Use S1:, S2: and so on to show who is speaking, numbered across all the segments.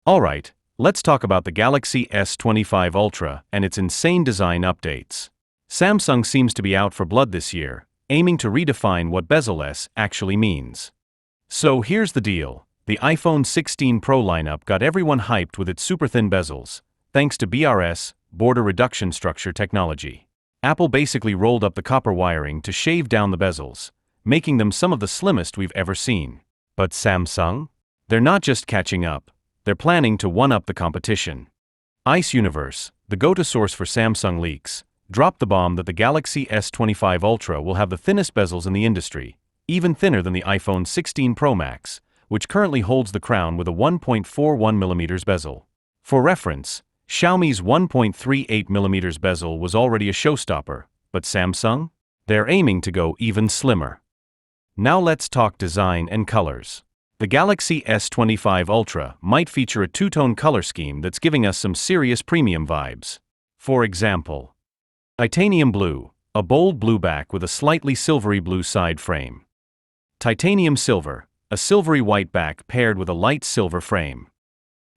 S1: Alright, let's talk about the Galaxy S25 Ultra and its insane design updates. Samsung seems to be out for blood this year, aiming to redefine what bezels actually means. So here's the deal. The iPhone 16 Pro lineup got everyone hyped with its super thin bezels, thanks to BRS, border reduction structure technology. Apple basically rolled up the copper wiring to shave down the bezels, making them some of the slimmest we've ever seen. But Samsung? They're not just catching up, they're planning to one-up the competition. Ice Universe, the go-to source for Samsung leaks, dropped the bomb that the Galaxy S25 Ultra will have the thinnest bezels in the industry, even thinner than the iPhone 16 Pro Max, which currently holds the crown with a 1.41mm bezel. For reference, Xiaomi's 1.38mm bezel was already a showstopper, but Samsung? They're aiming to go even slimmer. Now let's talk design and colors. The Galaxy S25 Ultra might feature a two-tone color scheme that's giving us some serious premium vibes. For example, titanium blue, a bold blue back with a slightly silvery blue side frame. Titanium silver, a silvery white back paired with a light silver frame.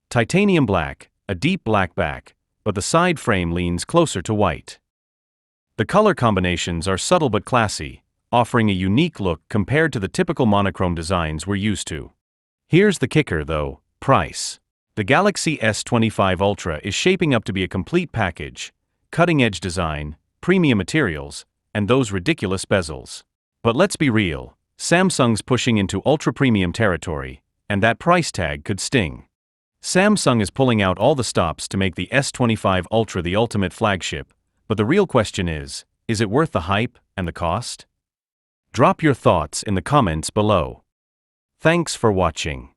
S1: Titanium black, a deep black back, but the side frame leans closer to white. The color combinations are subtle but classy, offering a unique look compared to the typical monochrome designs we're used to. Here's the kicker though, price. The Galaxy S25 Ultra is shaping up to be a complete package: cutting-edge design, premium materials, and those ridiculous bezels. But let's be real, Samsung's pushing into ultra-premium territory, and that price tag could sting. Samsung is pulling out all the stops to make the S25 Ultra the ultimate flagship, but the real question is it worth the hype and the cost? Drop your thoughts in the comments below. Thanks for watching.